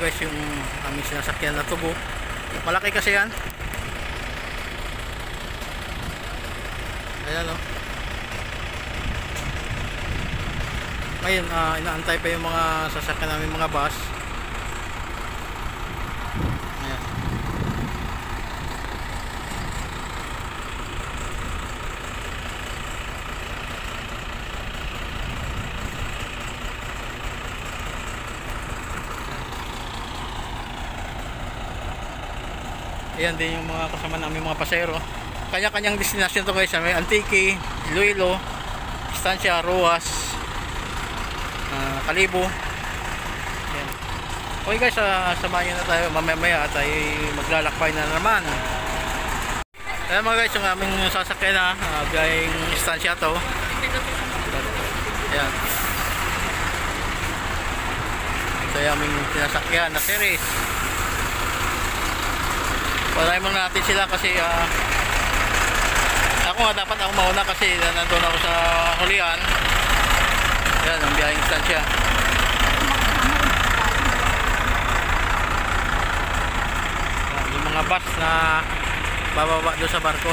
mga guys yung aming sinasakyan na tubo. Malaki kasi yan. Ayan o. Ngayon inaantay pa yung mga sasakyan namin, mga bus. Ayan. Ayan din yung mga kasama namin, mga pasero. Kanya-kanyang destination to guys. May Antique, Iloilo, Estancia, Roas, Kalibo. Ayan. Okay guys, samahan nyo na tayo mamaya at ay maglalakbay na naman. Ayan mga guys, yung aming sasakyan na biyaheng Estancia to. Ayan. Ito yung aming sinasakyan na series. Palayin mo natin sila kasi ako nga dapat ako mauna kasi nandun ako sa hulihan. Yan ang biyaheng Estancia. Yung mga bus na bababa doon sa barko.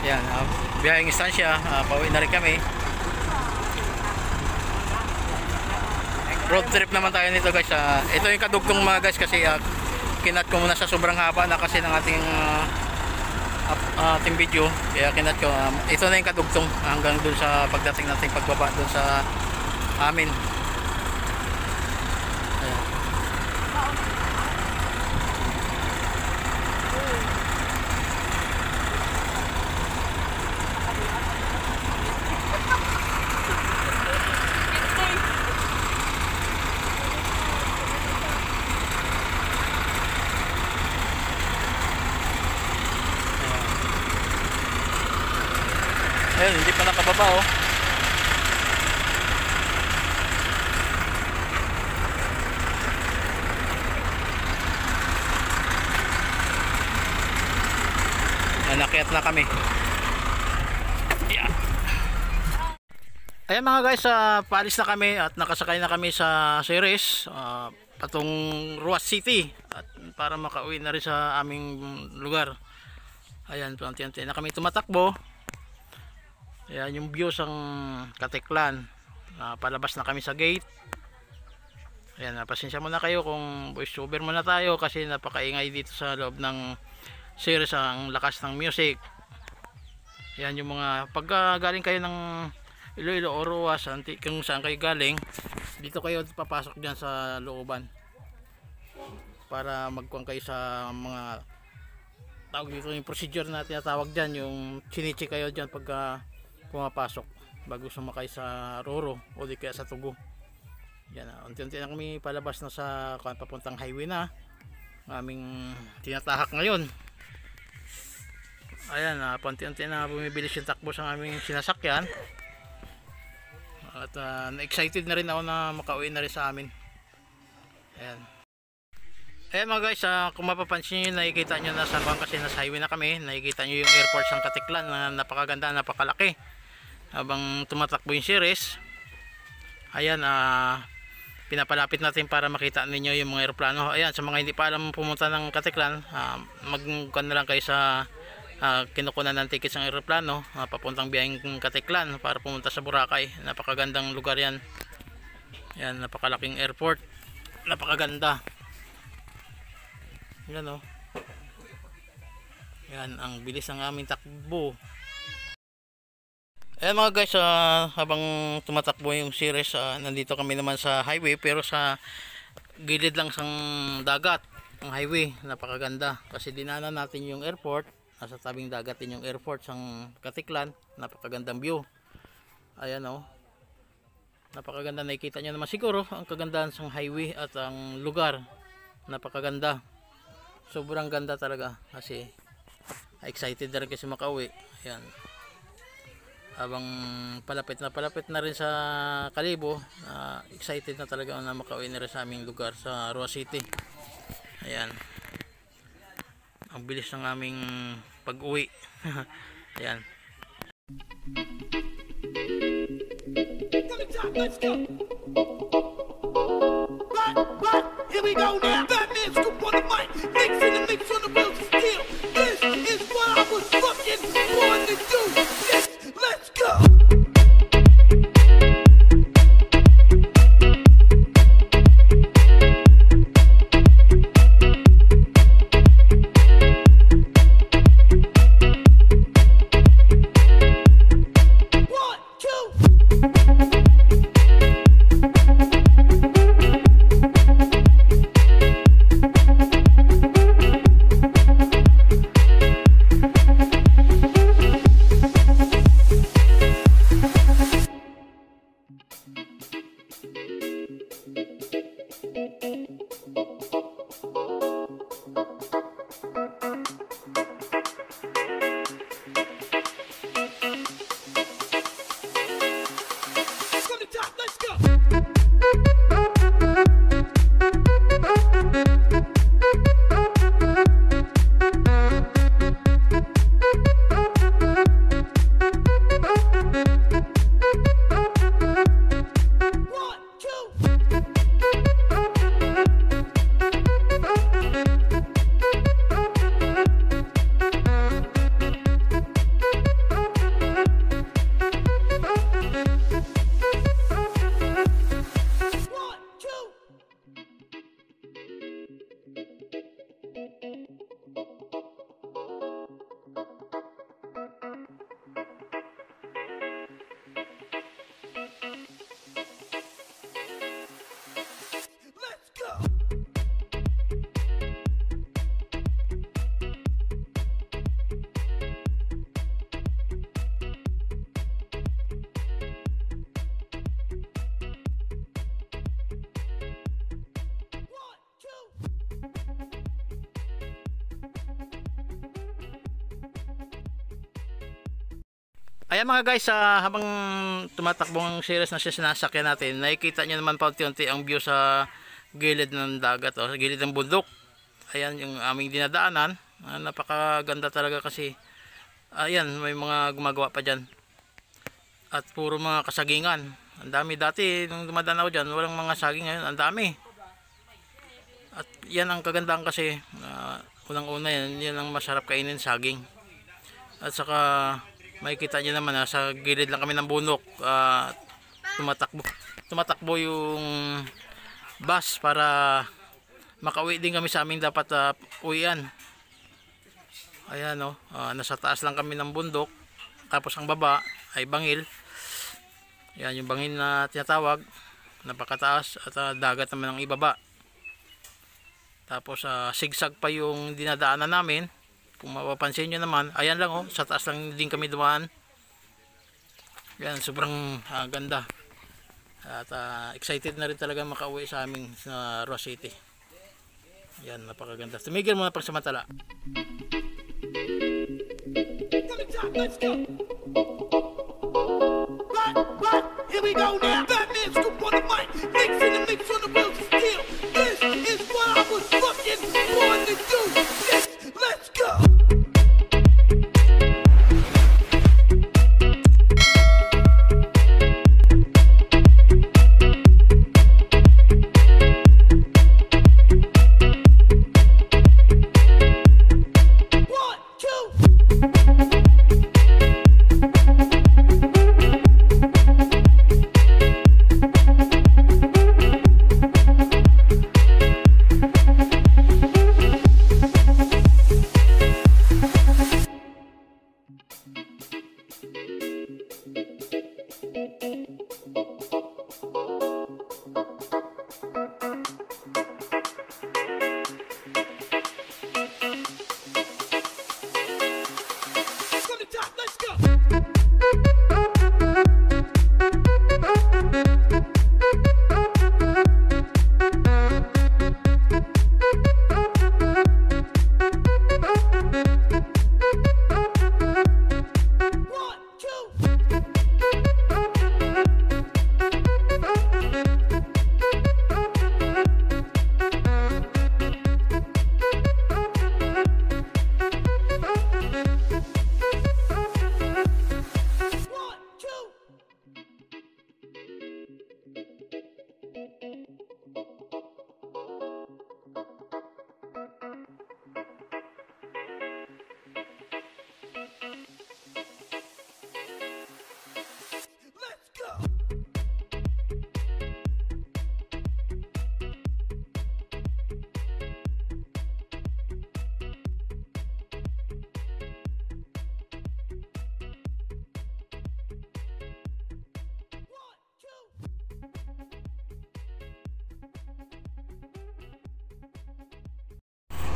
Yan, biyaheng Estancia, pauwi na rin kami. Road trip naman tayo nito guys. Ito yung kadugtong mga guys kasi kinat ko muna sa sobrang haba na kasi ng ating video. Kaya kinat ko. Ito na yung kadugtong hanggang dun sa pagdating nating pagbaba dun sa amin. Ayan. Ayun, hindi pa nakababa oh. Nakyat na kami. Yeah. Ayan mga guys, paalis na kami at nakasakay na kami sa series patong Roas City at para makauwi na rin sa aming lugar. Ayan, panti-anti na kami tumatakbo. Ayan yung views ng Katiklan. Palabas na kami sa gate. Ayan, pasensya muna kayo kung voice over muna tayo kasi napakaingay dito sa loob ng series, ang lakas ng music. Ayan yung mga pag galing kayo ng Iloilo o Roas, kung saan kayo galing, dito kayo papasok dyan sa looban para magkuhan kayo sa mga tawag dito, yung procedure na tinatawag dyan, yung chinichi kayo dyan pag pumapasok bago sumakay sa Roro o di kaya sa Tugo. Yan, unti-unti na kami palabas na sa papuntang highway na aming tinatahak ngayon. Ayan, unti-unti na bumibilis yung takbo sa aming sinasakyan at excited na rin ako na makauwi na rin sa amin. Ayan. Ayan mga guys, kung mapapansin nyo, nakikita nyo na sa kasi nasa highway na kami, nakikita nyo yung airport ng Katiklan na napakaganda, napakalaki. Habang tumatakbo yung series, ayan, pinapalapit natin para makita ninyo yung mga aeroplano. Ayan, sa mga hindi pa alam pumunta ng Katiklan, magkuhan na lang kayo sa kinukunan ng tickets ng aeroplano papuntang biyaheng Katiklan para pumunta sa Boracay. Napakagandang lugar yan. Ayan, napakalaking airport, napakaganda. Yan o. Yan, ang bilis ng aming takbo. Ayan mga guys, habang tumatakbo yung series, nandito kami naman sa highway pero sa gilid lang sang dagat ang highway. Napakaganda kasi dinanan natin yung airport, nasa tabing dagat din yung airport sang Katiklan. Napakagandang view. Ayan o, napakaganda, nakikita nyo naman siguro ang kagandahan sang highway at ang lugar. Napakaganda, sobrang ganda talaga kasi excited na rin kasi makauwi. Ayan, habang palapit na rin sa Kalibo, excited na talaga na makauwi na rin sa aming lugar sa Roas City. Ayan, ang bilis ng aming pag-uwi. Ayan, Let's go. What? Here we go now. Batman scoop on the mic, mixing the mix on the wheels of steel. This is what I was fucking born to do. Yes, let's go. Ayan mga guys, habang tumatakbo ang series na sinasakyan natin, nakikita nyo naman paunti-unti ang view sa gilid ng dagat, sa gilid ng bundok. Ayan yung aming dinadaanan. Napakaganda talaga kasi ayan, may mga gumagawa pa dyan. At puro mga kasagingan. Ang dami dati, nung dumadaan ako dyan, walang mga saging, ngayon ang dami. At yan ang kagandahan kasi, unang-una yan ang masarap kainin, saging. At saka makikita nyo naman, sa gilid lang kami ng bundok, tumatakbo yung bus para makauwi din kami sa aming dapat uwian. Ayan nasa taas lang kami ng bundok, tapos ang baba ay bangil. Yan yung bangil na tinatawag, napakataas, at dagat naman ang ibaba. Tapos sigsag pa yung dinadaanan namin. Kung mapapansin nyo naman, ayan lang sa taas lang din kami dumaan. Yan, sobrang ganda. At excited na rin talaga makauwi sa aming sa Roa City. Yan, napakaganda. Tumigil muna pang samantala. Let's go. What? Here we go now. Batman scoop on the mic, mixing the mix on the wheels of steel. This is what I was fucking born to do. Yes, let's go.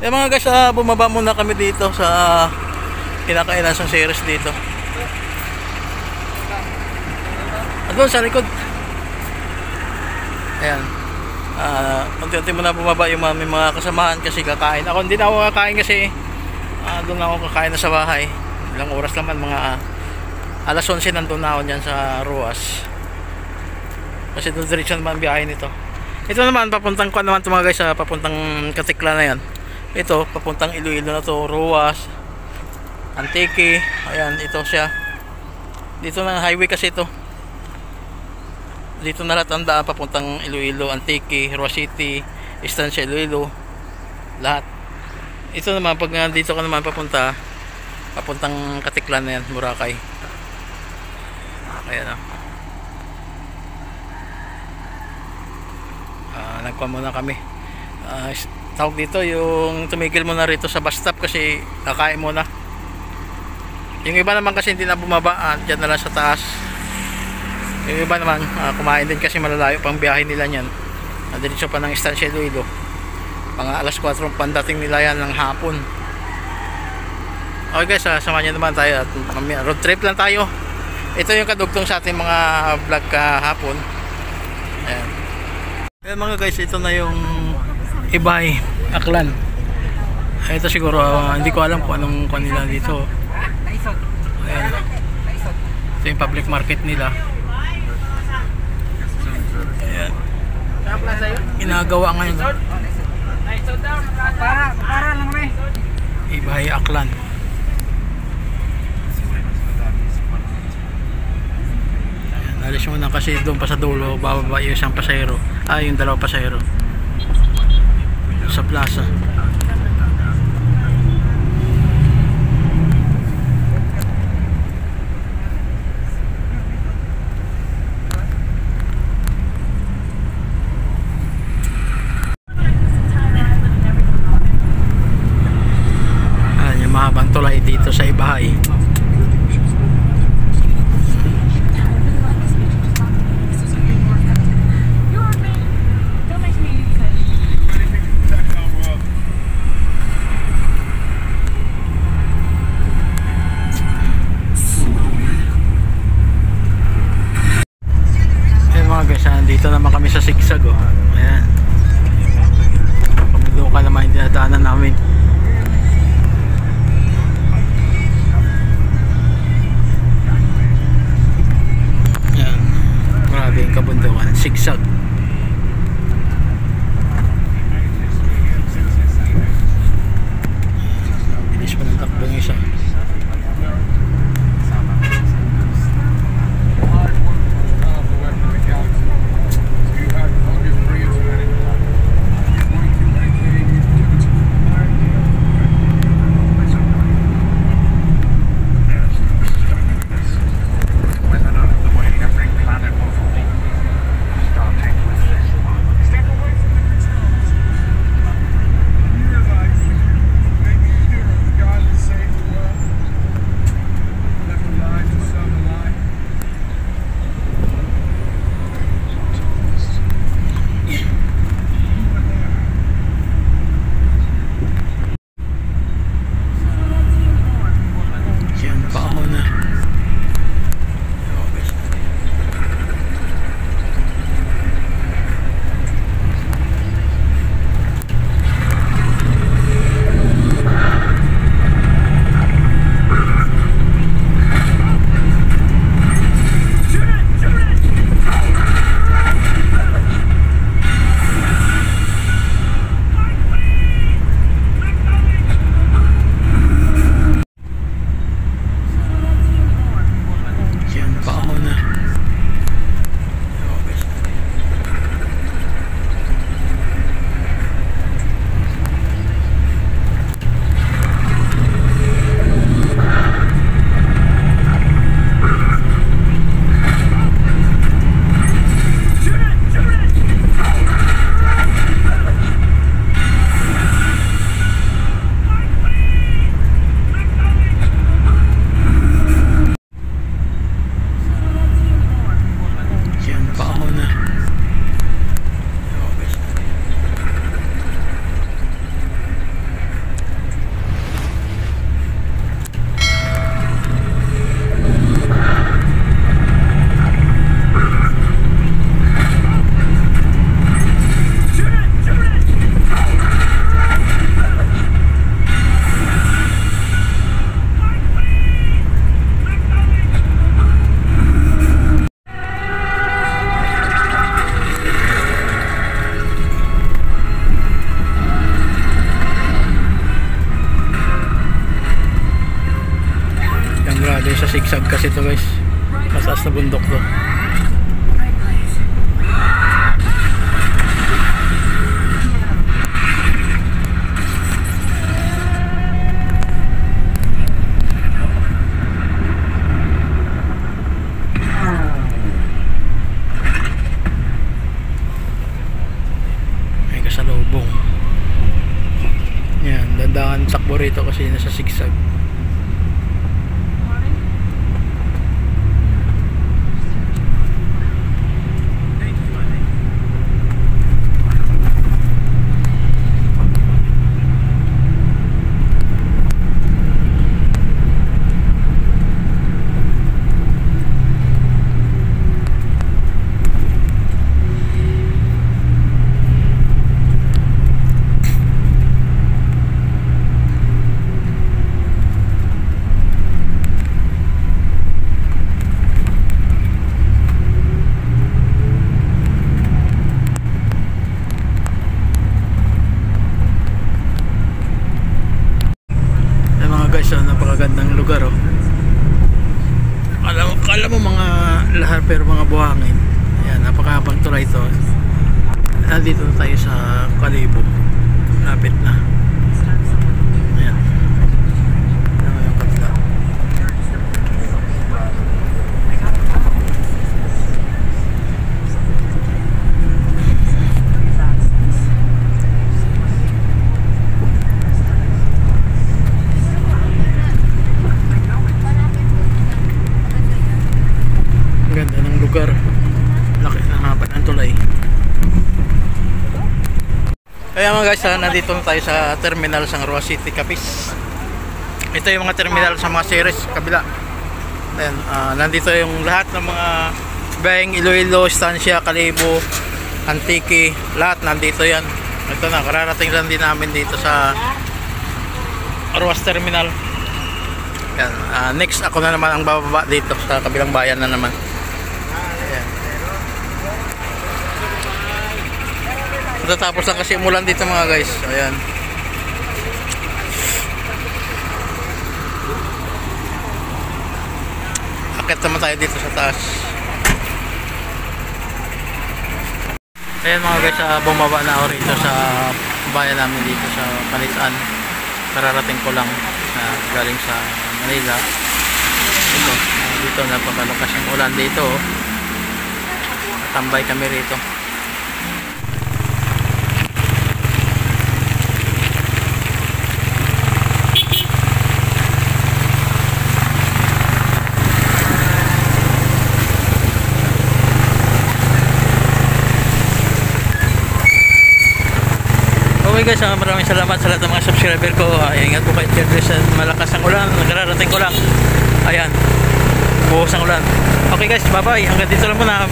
Mga guys, bumaba muna kami dito sa kinakainan sa series dito. Doon sa likod. Ayan. Unti-unti muna bumaba yung mga kasamahan kasi kakain. Ako hindi na ako kakain kasi doon ako kakain na sa bahay. Ilang oras naman, mga alas 11 nandun na ako dyan sa Ruas. Kasi doon diretso naman biyahe nito. Ito naman papuntang kuan naman mga guys, papuntang Katiklan na yan. Ito papuntang Iloilo na to, Ruas, Antique. Ayan, ito siya. Dito na highway kasi ito. Dito na lahat ang daan papuntang Iloilo, Antique, Ruas City, Estancia Iloilo, lahat. Ito naman pag dito ka naman papuntang Katiklan na yan, Boracay. Ayan, nagkuha muna kami. Tawag dito yung tumigil muna rito sa bus stop kasi kakain muna. Yung iba naman kasi hindi na bumaba, dyan na lang sa taas. Yung iba naman kumain din kasi malalayo pang biyahe nila niyan. Diretso pa ng Estancia Iloilo. Pang alas 4 pandating nila yan ng hapon. Okay guys, samahan nyo naman tayo at road trip lang tayo. Ito yung kadugtong sa ating mga vlog kahapon. Ayan. Ayan mga guys, ito na yung Ibay, Aklan. Ito siguro, hindi ko alam kung anong kuha nila dito. Ayan. Ito yung public market nila. Ayan. Ginagawa ngayon. Para lang may. Ibay, Aklan. Alis mo na kasi doon pa sa dulo, bababa yung isang pasahero. Yung dalawang pasahero. Sa plaza. Yung mahabang tulay dito sa Ibay. Dito naman kami sa Sigsag, oh. Ayan. Pamudukan naman yung dinadaanan namin. natin sa sigsag kasi to guys, mataas na bundok to. May kasalubong. Yan, dadaan takbo rito kasi nasa sigsag. Napakagandang lugar oh. Alam mo mga lahar pero mga buhangin. Ayan, napakahabang tulay ito. Nandito na tayo sa Kalibo. Lapit na. Ayan. Ayan yung kabila. Ganda ng lugar, laki ng haba ng tulay. Kaya mga guys, nandito na tayo sa terminal sa Roa City, Capiz. Ito yung mga terminal sa mga series kabila. Ayan, nandito yung lahat ng mga bayang Iloilo, Estancia, Kalibo, Antique, lahat nandito yan. Ito na, kararating lang din namin dito sa Roas Terminal. Ayan, next ako na naman ang bababa dito sa kabilang bayan na naman. Tatapos lang kasi umulan dito mga guys. Ayan. Akit naman tayo dito sa taas. Ayan mga guys, bumaba na ako rito sa bayan namin dito sa Palitan. Kararating ko lang galing sa Manila. Ito, dito napakalakas yung ulan dito. Tambay kami rito. Okay guys, maraming salamat sa lahat ng mga subscriber ko. Ingat po kayo sa malakas ang ulan, nagrarating ko lang. Ayan, buhos ang ulan. Okay guys, bye bye, hanggang dito lang muna.